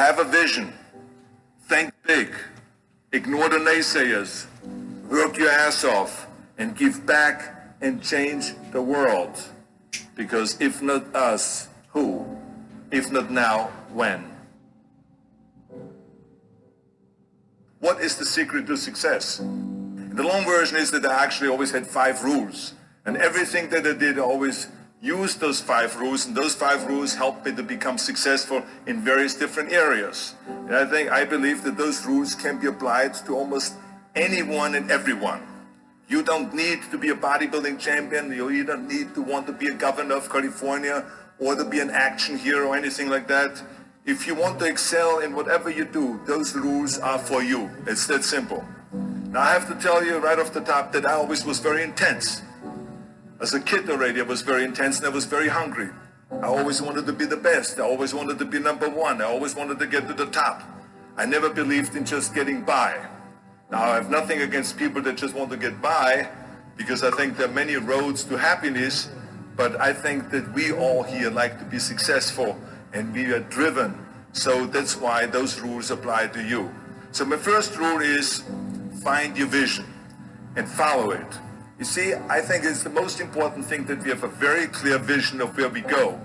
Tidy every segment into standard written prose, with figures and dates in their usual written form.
Have a vision. Think big. Ignore the naysayers. Work your ass off and give back and change the world. Because if not us, who? If not now, when? What is the secret to success? The long version is that I actually always had 5 rules. And everything that I did, I always used those 5 rules. And those 5 rules helped me to become successful in various different areas. And I believe that those rules can be applied to almost anyone and everyone. You don't need to be a bodybuilding champion. You don't need to want to be a governor of California or to be an action hero or anything like that. If you want to excel in whatever you do, those rules are for you. It's that simple. Now I have to tell you right off the top that I always was very intense. As a kid already, I was very intense and I was very hungry. I always wanted to be the best. I always wanted to be number 1. I always wanted to get to the top. I never believed in just getting by. Now I have nothing against people that just want to get by, because I think there are many roads to happiness, but I think that we all here like to be successful and we are driven. So that's why those rules apply to you. So my first rule is find your vision and follow it. You see, I think it's the most important thing that we have a very clear vision of where we go.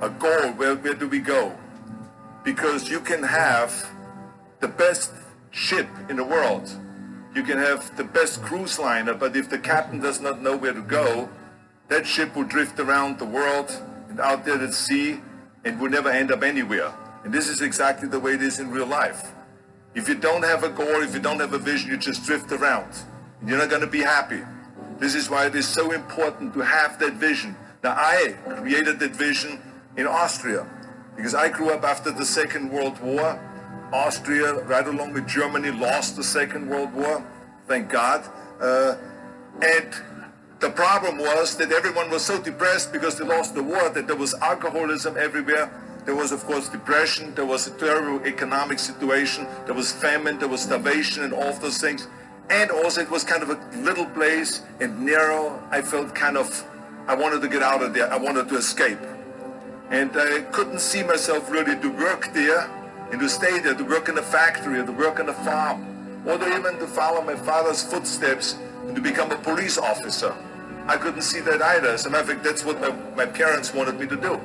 A goal, where do we go? Because you can have the best ship in the world. You can have the best cruise liner, but if the captain does not know where to go, that ship will drift around the world and out there at sea and will never end up anywhere. And this is exactly the way it is in real life. If you don't have a goal, if you don't have a vision, you just drift around. And you're not going to be happy. This is why it is so important to have that vision. Now, I created that vision in Austria because I grew up after the Second World War. Austria, right along with Germany, lost the Second World War, thank God. And the problem was that everyone was so depressed because they lost the war that there was alcoholism everywhere. There was, of course, depression. There was a terrible economic situation. There was famine. There was starvation and all of those things. And also it was kind of a little place and narrow. I felt I wanted to get out of there. I wanted to escape. And I couldn't see myself really to work there and to stay there, to work in a factory or to work on a farm, or to even to follow my father's footsteps and to become a police officer. I couldn't see that either. As a matter of fact, that's what my parents wanted me to do.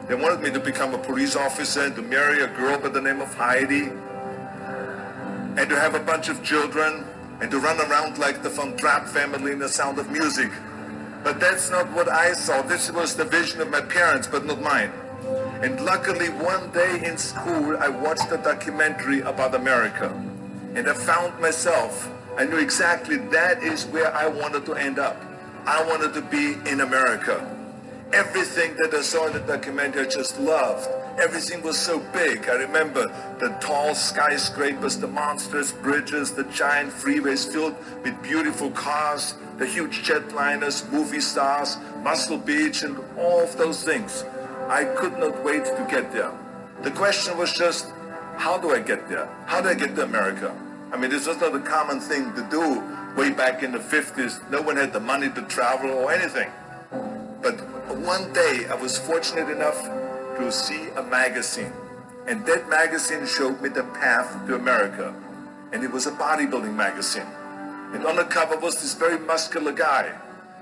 They wanted me to become a police officer and to marry a girl by the name of Heidi and to have a bunch of children and to run around like the Von Trapp family in The Sound of Music. But that's not what I saw. This was the vision of my parents, but not mine. And luckily, one day in school, I watched a documentary about America. And I found myself. I knew exactly that is where I wanted to end up. I wanted to be in America. Everything that I saw in the documentary, I just loved. Everything was so big. I remember the tall skyscrapers, the monstrous bridges, the giant freeways filled with beautiful cars, the huge jetliners, movie stars, Muscle Beach, and all of those things. I could not wait to get there. The question was just, how do I get there? How do I get to America? I mean, this was not a common thing to do way back in the 50s. No one had the money to travel or anything. But one day I was fortunate enough to see a magazine. And that magazine showed me the path to America. And it was a bodybuilding magazine. And on the cover was this very muscular guy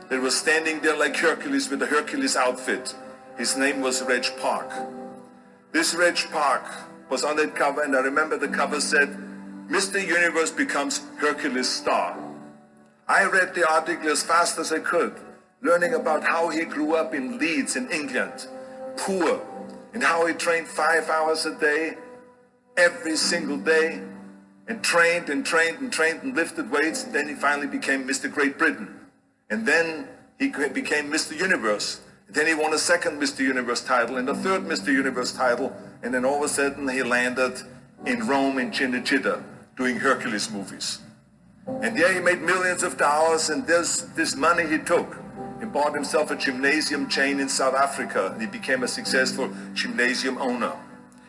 that was standing there like Hercules with a Hercules outfit. His name was Reg Park. This Reg Park was on that cover, and I remember the cover said, Mr. Universe becomes Hercules star. I read the article as fast as I could, learning about how he grew up in Leeds in England, poor, and how he trained 5 hours a day, every single day, and trained and trained and trained and lifted weights, and then he finally became Mr. Great Britain. And then he became Mr. Universe. Then he won a second Mr. Universe title and a third Mr. Universe title, and then all of a sudden he landed in Rome in Cinecittà doing Hercules movies. And there he made millions of dollars, and this money he took and bought himself a gymnasium chain in South Africa, and he became a successful gymnasium owner.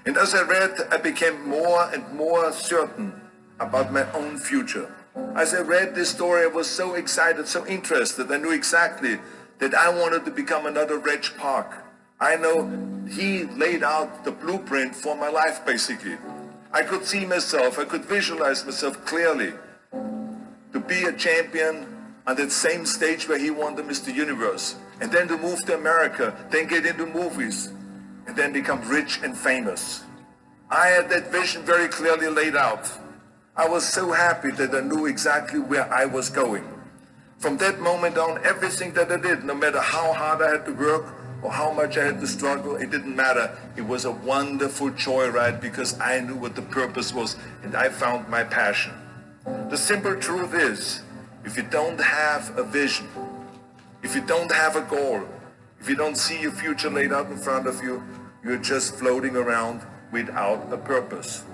And as I read, I became more and more certain about my own future. As I read this story, I was so excited, so interested. I knew exactly that I wanted to become another Reg Park. I know he laid out the blueprint for my life, basically. I could see myself, I could visualize myself clearly to be a champion on that same stage where he won the Mr. Universe, and then to move to America, then get into movies, and then become rich and famous. I had that vision very clearly laid out. I was so happy that I knew exactly where I was going. From that moment on, everything that I did, no matter how hard I had to work or how much I had to struggle, it didn't matter. It was a wonderful joyride because I knew what the purpose was and I found my passion. The simple truth is, if you don't have a vision, if you don't have a goal, if you don't see your future laid out in front of you, you're just floating around without a purpose.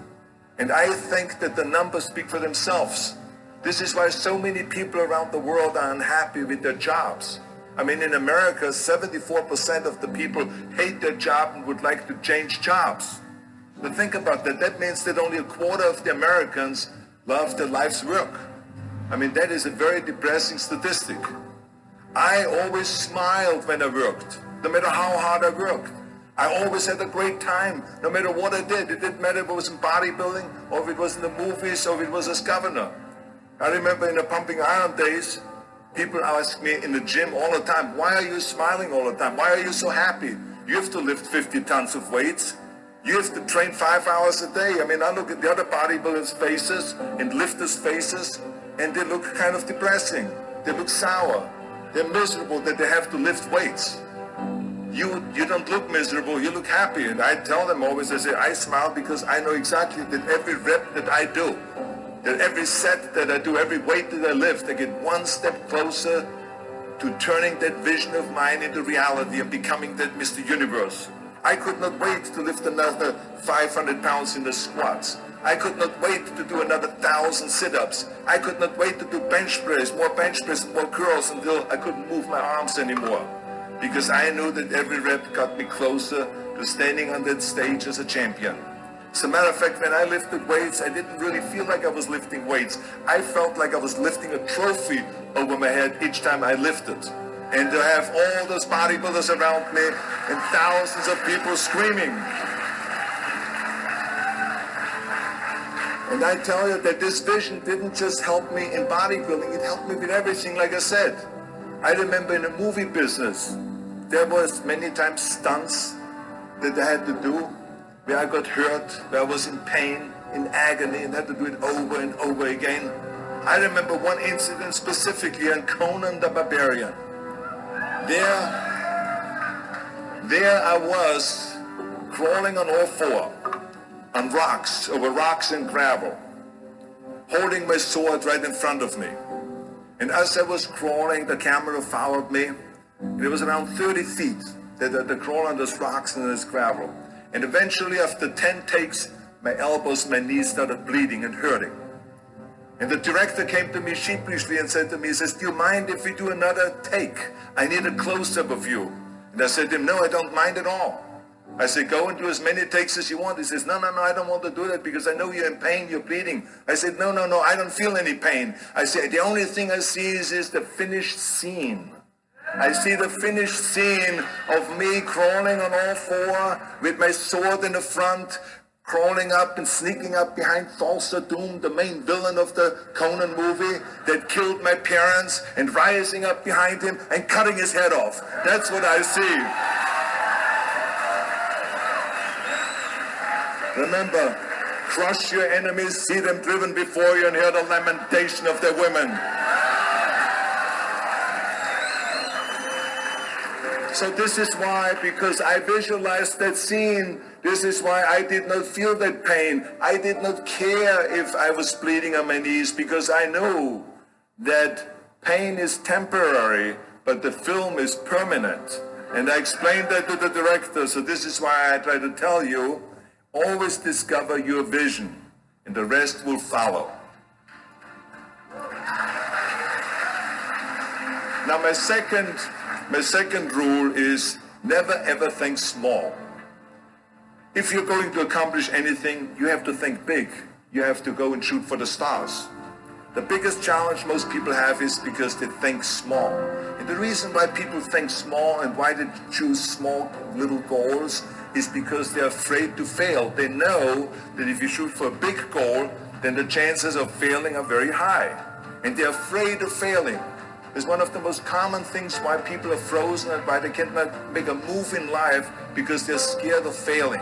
And I think that the numbers speak for themselves. This is why so many people around the world are unhappy with their jobs. I mean, in America, 74% of the people hate their job and would like to change jobs. But think about that. That means that only a quarter of the Americans love their life's work. I mean, that is a very depressing statistic. I always smiled when I worked, no matter how hard I worked. I always had a great time, no matter what I did. It didn't matter if it was in bodybuilding, or if it was in the movies, or if it was as governor. I remember in the pumping iron days, people ask me in the gym all the time, why are you smiling all the time? Why are you so happy? You have to lift 50 tons of weights. You have to train 5 hours a day. I mean, I look at the other bodybuilders' faces and lifters' faces, and they look kind of depressing. They look sour. They're miserable that they have to lift weights. You don't look miserable, you look happy. And I tell them always, I say, I smile because I know exactly that every rep that I do, that every set that I do, every weight that I lift, I get one step closer to turning that vision of mine into reality and becoming that Mr. Universe. I could not wait to lift another 500 pounds in the squats. I could not wait to do another 1,000 sit-ups. I could not wait to do bench press, more curls until I couldn't move my arms anymore. Because I knew that every rep got me closer to standing on that stage as a champion. As a matter of fact, when I lifted weights, I didn't really feel like I was lifting weights. I felt like I was lifting a trophy over my head each time I lifted. And to have all those bodybuilders around me and thousands of people screaming. And I tell you that this vision didn't just help me in bodybuilding, it helped me with everything, like I said. I remember in the movie business, there was many times stunts that I had to do, where I got hurt, where I was in pain, in agony, and had to do it over and over again. I remember one incident specifically on Conan the Barbarian. There I was, crawling on all four, on rocks, over rocks and gravel, holding my sword right in front of me. And as I was crawling, the camera followed me, and it was around 30 feet that I crawl on those rocks and this gravel. And eventually, after 10 takes, my elbows, my knees started bleeding and hurting. And the director came to me sheepishly and said to me, he says, do you mind if we do another take? I need a close-up of you. And I said to him, no, I don't mind at all. I said, go and do as many takes as you want. He says, no, I don't want to do that because I know you're in pain, you're bleeding. I said, no, I don't feel any pain. I said, the only thing I see is the finished scene. I see the finished scene of me crawling on all four with my sword in the front, crawling up and sneaking up behind Thulsa Doom, the main villain of the Conan movie that killed my parents, and rising up behind him and cutting his head off. That's what I see. Remember, crush your enemies, see them driven before you, and hear the lamentation of their women. So this is why, because I visualized that scene, this is why I did not feel that pain. I did not care if I was bleeding on my knees, because I knew that pain is temporary, but the film is permanent. And I explained that to the director, so this is why I try to tell you, always discover your vision, and the rest will follow. Now my second rule is never ever think small. If you're going to accomplish anything, you have to think big. You have to go and shoot for the stars. The biggest challenge most people have is because they think small. And the reason why people think small and why they choose small little goals is because they're afraid to fail. They know that if you shoot for a big goal, then the chances of failing are very high. And they're afraid of failing. It's one of the most common things why people are frozen and why they cannot make a move in life, because they're scared of failing.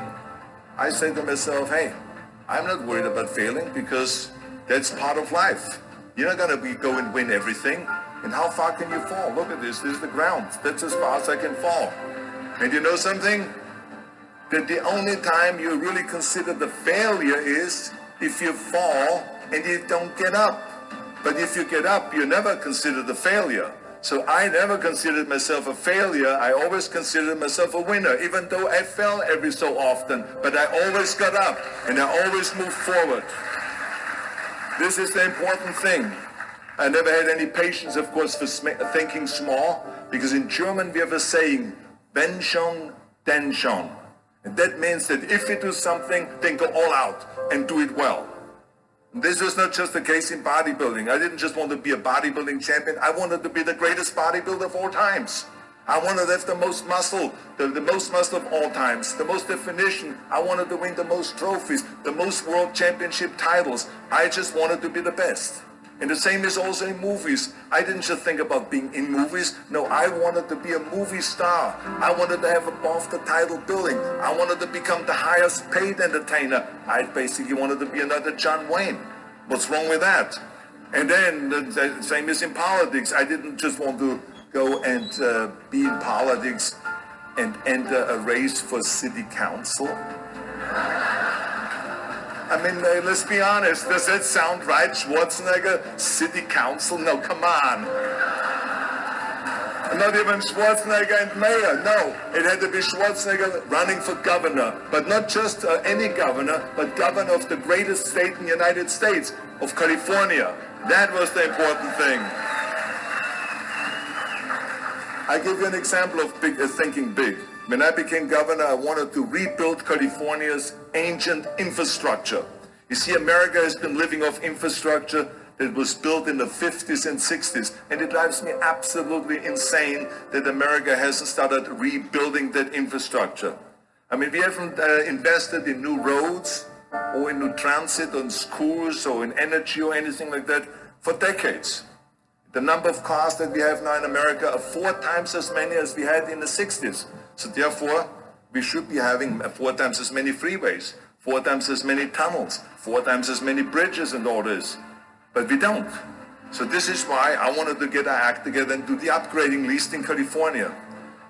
I say to myself, hey, I'm not worried about failing because that's part of life. You're not going to go and win everything. And how far can you fall? Look at this. This is the ground. That's as far as I can fall. And you know something? That the only time you really consider the failure is if you fall and you don't get up. But if you get up, you never consider the failure. So I never considered myself a failure. I always considered myself a winner, even though I fell every so often. But I always got up and I always moved forward. This is the important thing. I never had any patience, of course, for thinking small, because in German we have a saying, wenn schon, denn schon. And that means that if you do something, then go all out and do it well. And this is not just the case in bodybuilding. I didn't just want to be a bodybuilding champion. I wanted to be the greatest bodybuilder of all times. I wanted to have the most muscle, the most muscle of all times, the most definition. I wanted to win the most trophies, the most world championship titles. I just wanted to be the best. And the same is also in movies. I didn't just think about being in movies. No, I wanted to be a movie star. I wanted to have above the title billing. I wanted to become the highest paid entertainer. I basically wanted to be another John Wayne. What's wrong with that? And then the same is in politics. I didn't just want to go and be in politics and enter a race for city council. I mean, let's be honest, does that sound right? Schwarzenegger, city council? No, come on. Not even Schwarzenegger and mayor, no. It had to be Schwarzenegger running for governor, but not just any governor, but governor of the greatest state in the United States, of California. That was the important thing. I give you an example of thinking big. When I became governor, I wanted to rebuild California's ancient infrastructure. You see, America has been living off infrastructure that was built in the 50s and 60s. And it drives me absolutely insane that America hasn't started rebuilding that infrastructure. I mean, we haven't invested in new roads or in new transit, or in schools, or in energy, or anything like that for decades. The number of cars that we have now in America are 4 times as many as we had in the 60s. So therefore, we should be having 4 times as many freeways, 4 times as many tunnels, 4 times as many bridges and all this. But we don't. So this is why I wanted to get our act together and do the upgrading, least in California.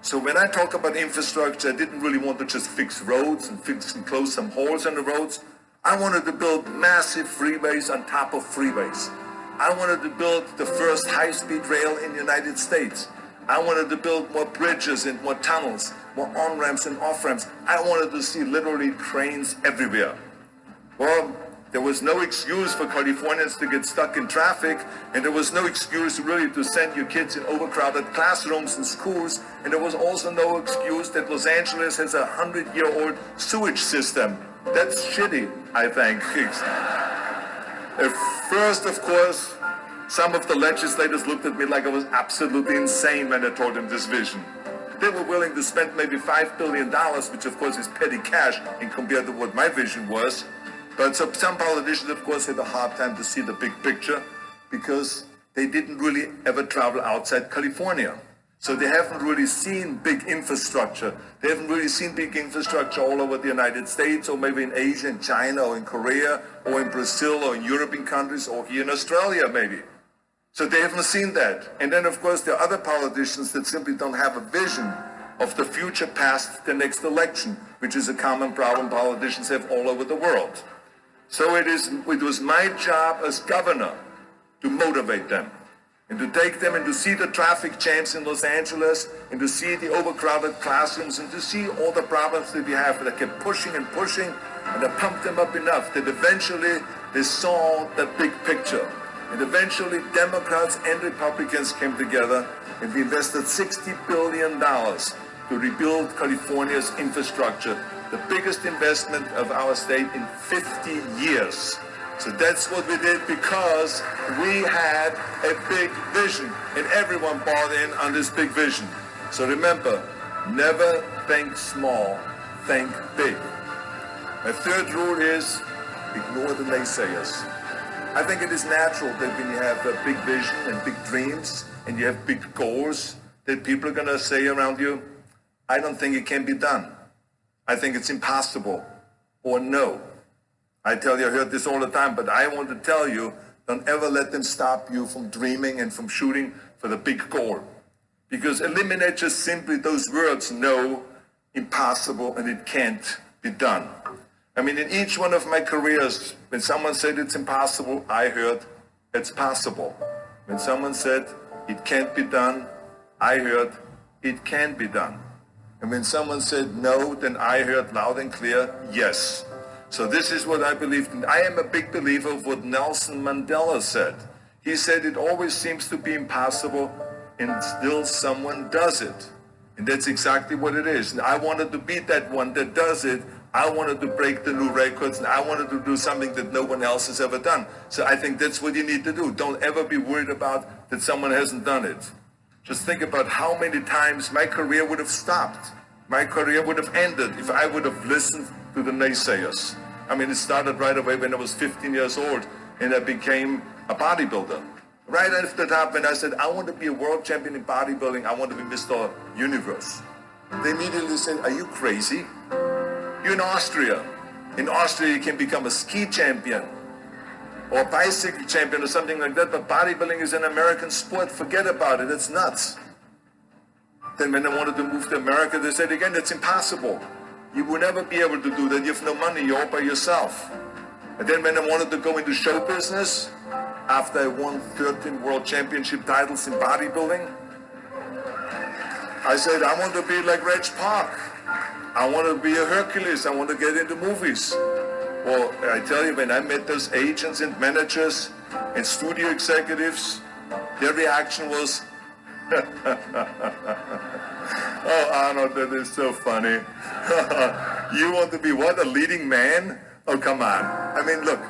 So when I talk about infrastructure, I didn't really want to just fix roads and fix and close some holes in the roads. I wanted to build massive freeways on top of freeways. I wanted to build the first high-speed rail in the United States. I wanted to build more bridges and more tunnels, more on-ramps and off-ramps. I wanted to see literally trains everywhere. Well, there was no excuse for Californians to get stuck in traffic, and there was no excuse really to send your kids in overcrowded classrooms and schools, and there was also no excuse that Los Angeles has a 100-year-old sewage system. That's shitty, I think. At first, of course, some of the legislators looked at me like I was absolutely insane when I told them this vision. They were willing to spend maybe $5 billion, which of course is petty cash in compared to what my vision was. But so some politicians, of course, had a hard time to see the big picture because they didn't really ever travel outside California. So they haven't really seen big infrastructure. They haven't really seen big infrastructure all over the United States, or maybe in Asia, in China, or in Korea, or in Brazil, or in European countries, or here in Australia, maybe. So they haven't seen that. And then, of course, there are other politicians that simply don't have a vision of the future past the next election, which is a common problem politicians have all over the world. So it was my job as governor to motivate them, and to take them and to see the traffic jams in Los Angeles, and to see the overcrowded classrooms, and to see all the problems that we have. That I kept pushing and pushing, and I pumped them up enough that eventually they saw the big picture. And eventually Democrats and Republicans came together, and we invested $60 billion to rebuild California's infrastructure, the biggest investment of our state in 50 years. So that's what we did because we had a big vision and everyone bought in on this big vision. So remember, never think small, think big. My third rule is ignore the naysayers. I think it is natural that when you have a big vision and big dreams and you have big goals that people are going to say around you, I don't think it can be done. I think it's impossible or no. I tell you, I heard this all the time, but I want to tell you, don't ever let them stop you from dreaming and from shooting for the big goal. Because eliminate just simply those words, no, impossible, and it can't be done. I mean, in each one of my careers, when someone said it's impossible, I heard it's possible. When someone said it can't be done, I heard it can be done. And when someone said no, then I heard loud and clear, yes. So this is what I believe in. I am a big believer of what Nelson Mandela said. He said it always seems to be impossible and still someone does it. And that's exactly what it is. And I wanted to be that one that does it. I wanted to break the new records, and I wanted to do something that no one else has ever done. So I think that's what you need to do. Don't ever be worried about that someone hasn't done it. Just think about how many times my career would have stopped. My career would have ended if I would have listened to the naysayers. I mean, it started right away when I was 15 years old, and I became a bodybuilder. Right after that, when I said, I want to be a world champion in bodybuilding, I want to be Mr. Universe. They immediately said, are you crazy? You're in Austria. In Austria, you can become a ski champion or a bicycle champion or something like that, but bodybuilding is an American sport. Forget about it. It's nuts. Then when I wanted to move to America, they said again, it's impossible. You will never be able to do that. You have no money. You're all by yourself. And then when I wanted to go into show business, after I won 13 world championship titles in bodybuilding, I said, I want to be like Reg Park. I want to be a Hercules. I want to get into movies. Well, I tell you, when I met those agents and managers and studio executives, their reaction was, oh, Arnold, that is so funny. You want to be what, a leading man? Oh, come on. I mean, look,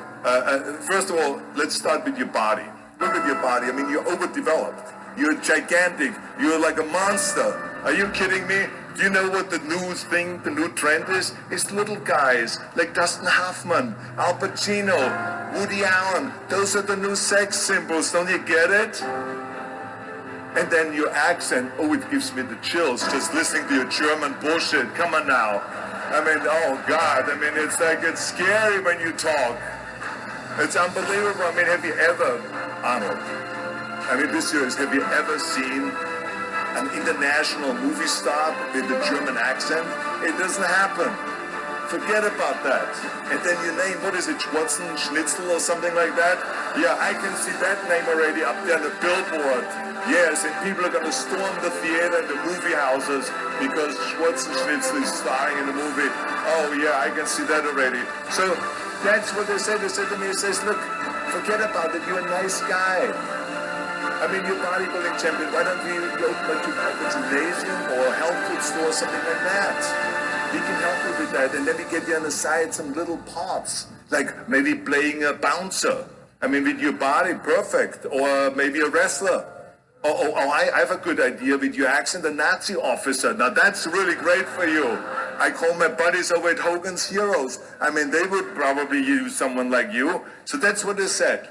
first of all, let's start with your body. Look at your body. I mean, you're overdeveloped. You're gigantic. You're like a monster. Are you kidding me? Do you know what the new thing, the new trend is? It's little guys like Dustin Hoffman, Al Pacino, Woody Allen. Those are the new sex symbols. Don't you get it? And then your accent, oh, it gives me the chills just listening to your German bullshit. Come on now. I mean, oh God, I mean, it's like, it's scary when you talk. It's unbelievable. I mean, have you ever, Arnold, I mean, this year, have you ever seen an international movie star with a German accent? It doesn't happen. Forget about that. And then your name, what is it, Schnitzel or something like that? Yeah, I can see that name already up there on the billboard. Yes, and people are going to storm the theater and the movie houses because Schwarzenegger is starring in the movie. Oh yeah, I can see that already. So that's what they said. They said to me, it says, look, forget about it. You're a nice guy. I mean, you're bodybuilding champion. Why don't you open like a gymnasium or a health food store or something like that? We can help you with that. And then we get you on the side some little parts, like maybe playing a bouncer. I mean, with your body, perfect. Or maybe a wrestler. I have a good idea with your accent, a Nazi officer. Now that's really great for you. I call my buddies over at Hogan's Heroes. I mean, they would probably use someone like you. So that's what they said.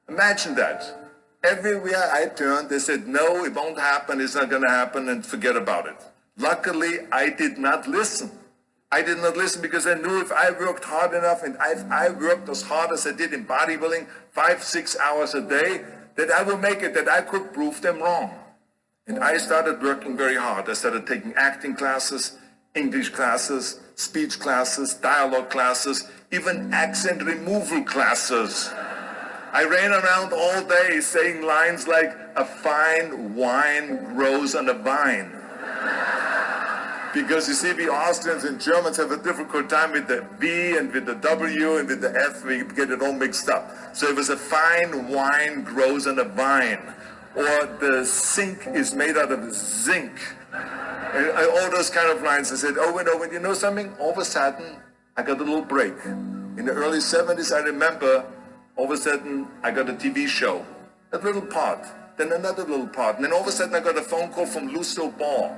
Imagine that. Everywhere I turned, they said, no, it won't happen, it's not going to happen, and forget about it. Luckily, I did not listen. I did not listen because I knew if I worked hard enough, and if I worked as hard as I did in bodybuilding, 5-6 hours a day, that I will make it, that I could prove them wrong. And I started working very hard. I started taking acting classes, English classes, speech classes, dialogue classes, even accent removal classes. I ran around all day saying lines like, a fine wine grows on a vine. Because you see, we Austrians and Germans have a difficult time with the V and with the W and with the F, we get it all mixed up. So it was a fine wine grows on a vine. Or the sink is made out of zinc. And all those kind of lines. I said, oh, and you know something? All of a sudden, I got a little break. In the early 70s, I remember All of a sudden, I got a TV show, a little part, then another little part, and then all of a sudden I got a phone call from Lucille Ball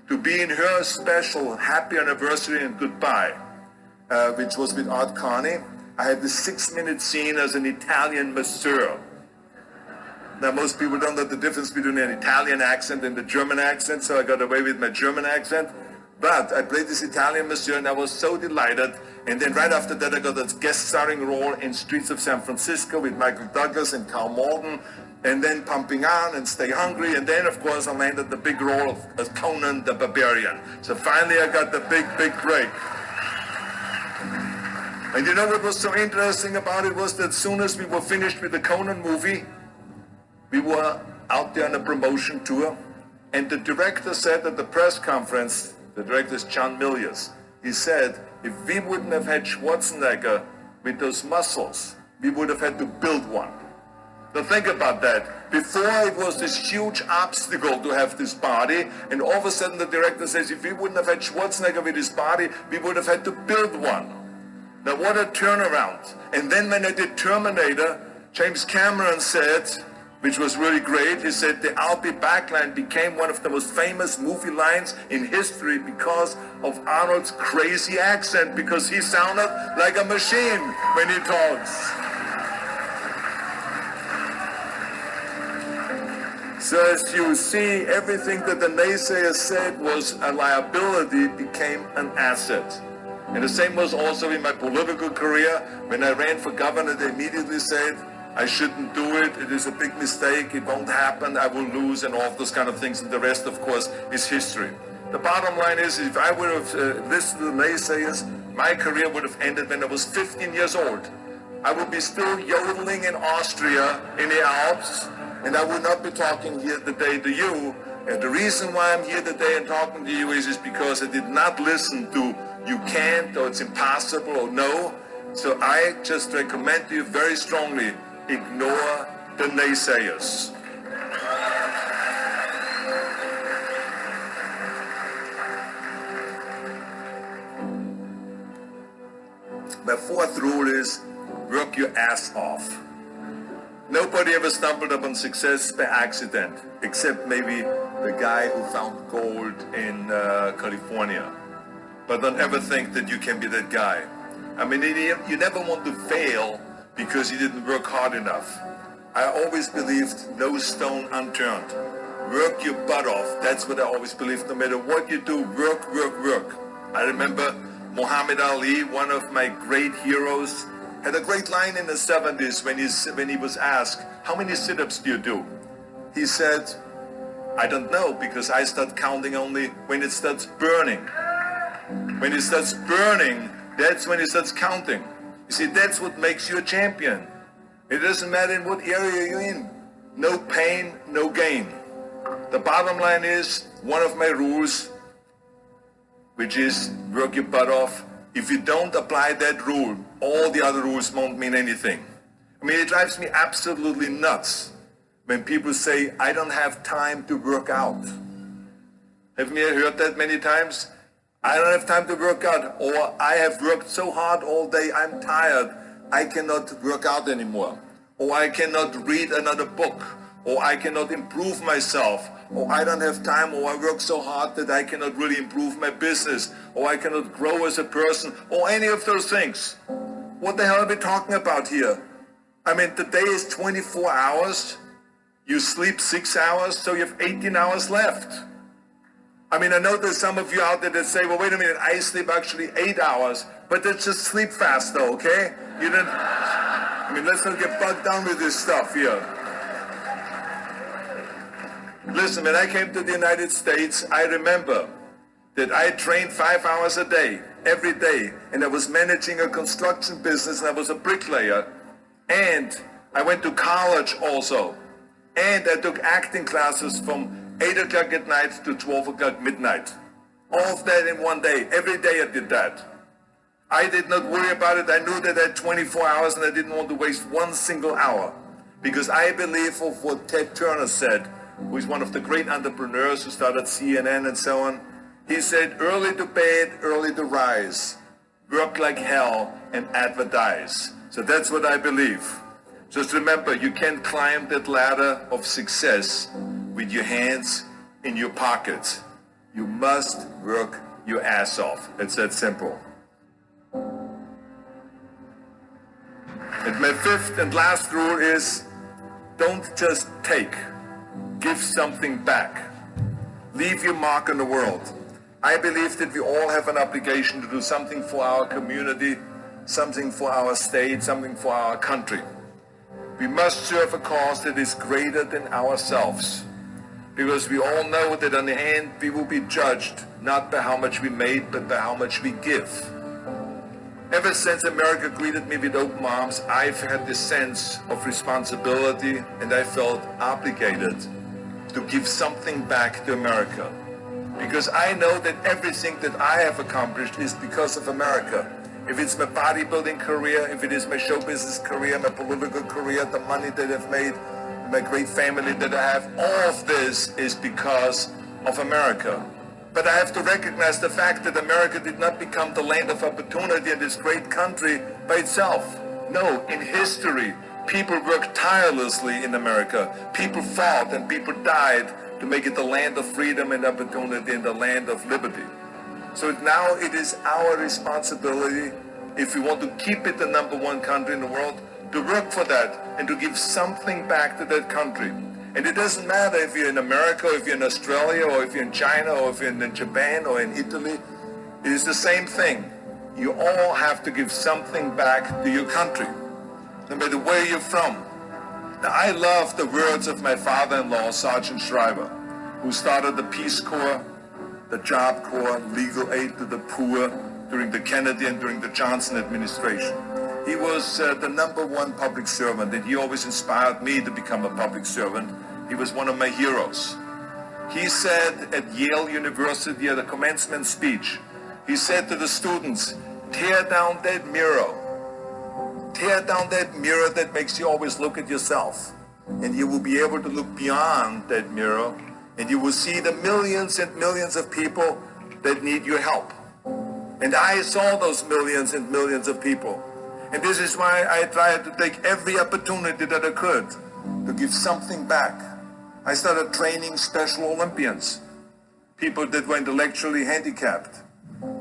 to be in her special Happy Anniversary and Goodbye, which was with Art Carney. I had this 6-minute scene as an Italian masseur. Now, most people don't know the difference between an Italian accent and the German accent, so I got away with my German accent. But I played this Italian masseur, and I was so delighted. And then right after that, I got a guest starring role in Streets of San Francisco with Michael Douglas and Carl Malden, and then Pumping On and Stay Hungry. And then, of course, I landed the big role as Conan the Barbarian. So finally, I got the big break. And you know what was so interesting about it was that as soon as we were finished with the Conan movie, we were out there on a promotion tour, and the director said at the press conference, the director is John Milius, he said, if we wouldn't have had Schwarzenegger with those muscles, we would have had to build one. Now think about that. Before it was this huge obstacle to have this body, and all of a sudden the director says, if we wouldn't have had Schwarzenegger with his body, we would have had to build one. Now what a turnaround. And then when I did Terminator, James Cameron said, which was really great, he said the I'll be back line became one of the most famous movie lines in history because of Arnold's crazy accent, because he sounded like a machine when he talks. So as you see, everything that the naysayers said was a liability became an asset. And the same was also in my political career. When I ran for governor, they immediately said, I shouldn't do it, it is a big mistake, it won't happen, I will lose, and all of those kind of things, and the rest, of course, is history. The bottom line is, if I would have listened to the naysayers, my career would have ended when I was 15 years old. I would be still yodeling in Austria, in the Alps, and I would not be talking here today to you. And the reason why I'm here today and talking to you is because I did not listen to you can't, or it's impossible, or no. So I just recommend to you very strongly, ignore the naysayers. My fourth rule is work your ass off. Nobody ever stumbled upon success by accident, except maybe the guy who found gold in California. But don't ever think that you can be that guy. I mean, you never want to fail because you didn't work hard enough. I always believed no stone unturned. Work your butt off. That's what I always believed. No matter what you do, work. I remember Muhammad Ali, one of my great heroes, had a great line in the 70s when he was asked, how many sit-ups do you do? He said, I don't know, because I start counting only when it starts burning. When it starts burning, that's when it starts counting. You see, that's what makes you a champion. It doesn't matter in what area you're in. No pain, no gain. The bottom line is, one of my rules, which is work your butt off. If you don't apply that rule, all the other rules won't mean anything. I mean, it drives me absolutely nuts when people say, I don't have time to work out. Have you heard that many times? I don't have time to work out, or I have worked so hard all day, I'm tired, I cannot work out anymore, or I cannot read another book, or I cannot improve myself, or I don't have time, or I work so hard that I cannot really improve my business, or I cannot grow as a person, or any of those things. What the hell are we talking about here? I mean, the day is 24 hours, you sleep 6 hours, so you have 18 hours left. I mean, I know there's some of you out there that say, well, wait a minute, I sleep actually 8 hours, but that's just sleep fast though, okay? You don't, I mean, let's not get bogged down with this stuff here. Listen, when I came to the United States, I remember that I trained 5 hours a day, every day, and I was managing a construction business, and I was a bricklayer, and I went to college also, and I took acting classes from 8 o'clock at night to 12 o'clock midnight. All of that in one day. Every day I did that. I did not worry about it. I knew that I had 24 hours and I didn't want to waste one single hour. Because I believe of what Ted Turner said, who is one of the great entrepreneurs who started CNN and so on. He said, early to bed, early to rise. Work like hell and advertise. So that's what I believe. Just remember, you can't climb that ladder of success with your hands in your pockets. You must work your ass off. It's that simple. And my fifth and last rule is, don't just take. Give something back. Leave your mark on the world. I believe that we all have an obligation to do something for our community, something for our state, something for our country. We must serve a cause that is greater than ourselves. Because we all know that in the end we will be judged not by how much we made, but by how much we give. Ever since America greeted me with open arms, I've had this sense of responsibility, and I felt obligated to give something back to America. Because I know that everything that I have accomplished is because of America. If it's my bodybuilding career, if it is my show business career, my political career, the money that I've made, my great family that I have, all of this is because of America. But I have to recognize the fact that America did not become the land of opportunity in this great country by itself. No, in history, people worked tirelessly in America. People fought and people died to make it the land of freedom and opportunity and the land of liberty. So now it is our responsibility, if we want to keep it the #1 country in the world, to work for that and to give something back to that country. And it doesn't matter if you're in America, or if you're in Australia, or if you're in China, or if you're in Japan, or in Italy. It is the same thing. You all have to give something back to your country, no matter where you're from. Now, I love the words of my father-in-law, Sergeant Schreiber, who started the Peace Corps, the Job Corps, legal aid to the poor during the Kennedy and during the Johnson administration. He was the #1 public servant, and he always inspired me to become a public servant. He was one of my heroes. He said at Yale University at a commencement speech, he said to the students, tear down that mirror. Tear down that mirror that makes you always look at yourself. And you will be able to look beyond that mirror, and you will see the millions and millions of people that need your help. And I saw those millions and millions of people. And this is why I tried to take every opportunity that I could to give something back. I started training Special Olympians, people that were intellectually handicapped,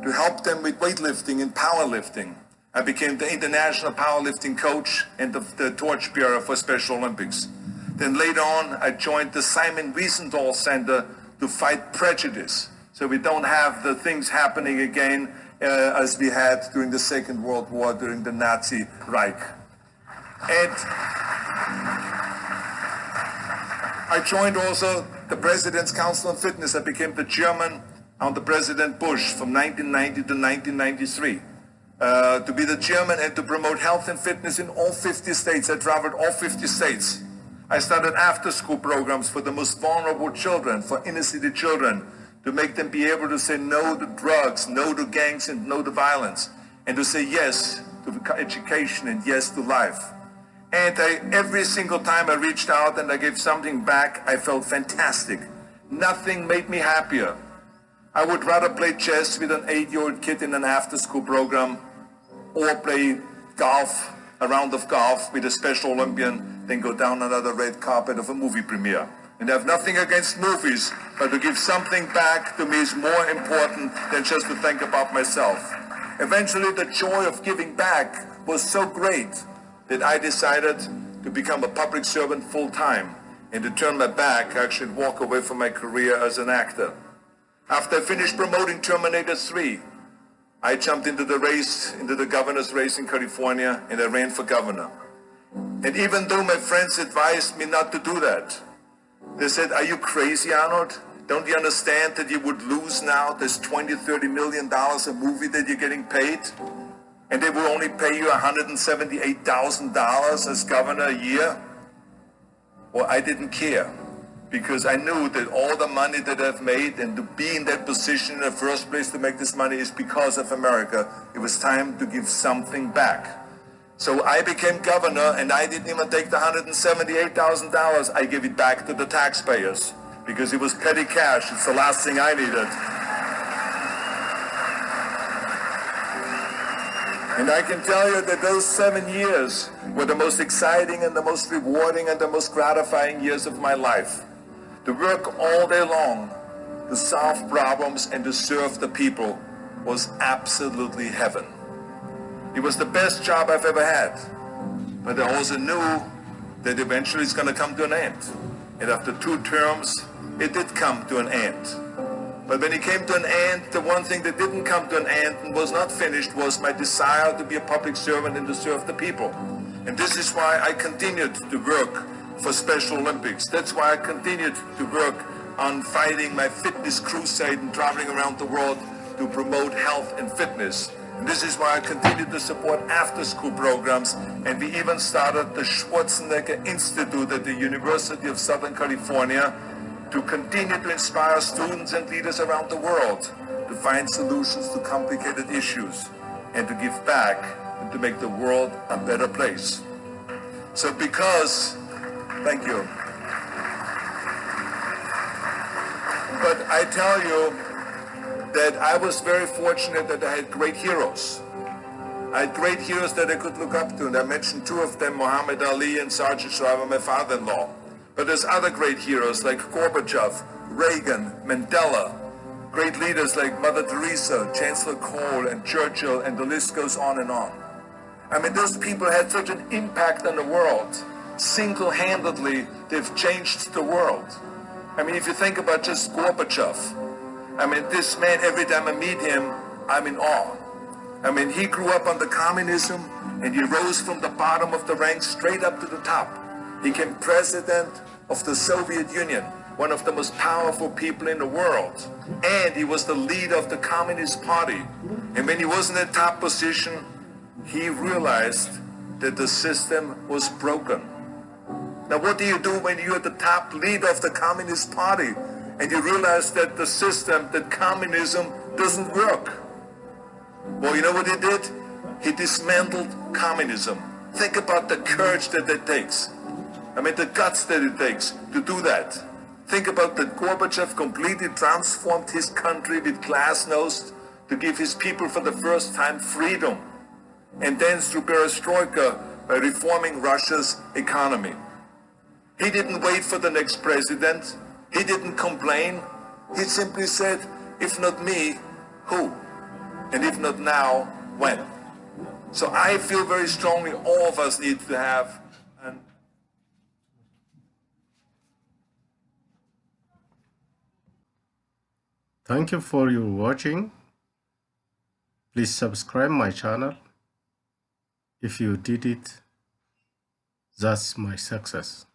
to help them with weightlifting and powerlifting. I became the international powerlifting coach and the torchbearer for Special Olympics. Then later on, I joined the Simon Wiesenthal Center to fight prejudice, so we don't have the things happening again as we had during the Second World War, during the Nazi Reich. And I joined also the President's Council on Fitness. I became the chairman under President Bush from 1990 to 1993. To be the chairman and to promote health and fitness in all 50 states. I traveled all 50 states. I started after-school programs for the most vulnerable children, for inner-city children, to make them be able to say no to drugs, no to gangs, and no to violence, and to say yes to education and yes to life. And every single time I reached out and I gave something back, I felt fantastic. Nothing made me happier. I would rather play chess with an 8-year-old kid in an after-school program or play golf, a round of golf with a Special Olympian than go down another red carpet of a movie premiere. And I have nothing against movies, but to give something back to me is more important than just to think about myself. Eventually, the joy of giving back was so great that I decided to become a public servant full-time and to turn my back, actually walk away from my career as an actor. After I finished promoting Terminator 3, I jumped into the race, into the governor's race in California, and I ran for governor. And even though my friends advised me not to do that, they said, are you crazy, Arnold? Don't you understand that you would lose now this $20–30 million a movie that you're getting paid? And they will only pay you $178,000 as governor a year? Well, I didn't care, because I knew that all the money that I've made and to be in that position in the first place to make this money is because of America. It was time to give something back. So I became governor, and I didn't even take the $178,000. I gave it back to the taxpayers because it was petty cash. It's the last thing I needed. And I can tell you that those 7 years were the most exciting and the most rewarding and the most gratifying years of my life. To work all day long, to solve problems and to serve the people was absolutely heaven. It was the best job I've ever had. But I also knew that eventually it's going to come to an end. And after 2 terms, it did come to an end. But when it came to an end, the one thing that didn't come to an end and was not finished was my desire to be a public servant and to serve the people. And this is why I continued to work for Special Olympics. That's why I continued to work on fighting my fitness crusade and traveling around the world to promote health and fitness. And this is why I continued to support after-school programs, and we even started the Schwarzenegger Institute at the University of Southern California to continue to inspire students and leaders around the world to find solutions to complicated issues and to give back and to make the world a better place. So thank you. But I tell you that I was very fortunate that I had great heroes. I had great heroes that I could look up to, and I mentioned 2 of them, Muhammad Ali and Sergeant Shriver, my father-in-law. But there's other great heroes like Gorbachev, Reagan, Mandela, great leaders like Mother Teresa, Chancellor Kohl, and Churchill, and the list goes on and on. I mean, those people had such an impact on the world. Single-handedly, they've changed the world. I mean, if you think about just Gorbachev, I mean, this man, every time I meet him, I'm in awe. I mean, he grew up under communism, and he rose from the bottom of the ranks straight up to the top. He became president of the Soviet Union, one of the most powerful people in the world. And he was the leader of the Communist Party. And when he was in a top position, he realized that the system was broken. Now, what do you do when you're the top leader of the Communist Party and you realize that the system, that communism, doesn't work? Well, you know what he did? He dismantled communism. Think about the courage that it takes. I mean, the guts that it takes to do that. Think about that Gorbachev completely transformed his country with glasnost to give his people for the first time freedom. And then through perestroika, by reforming Russia's economy. He didn't wait for the next president. He didn't complain. He simply said, if not me, who? And if not now, when? So I feel very strongly all of us need to have an Thank you for your watching. Please subscribe my channel. If you did it, that's my success.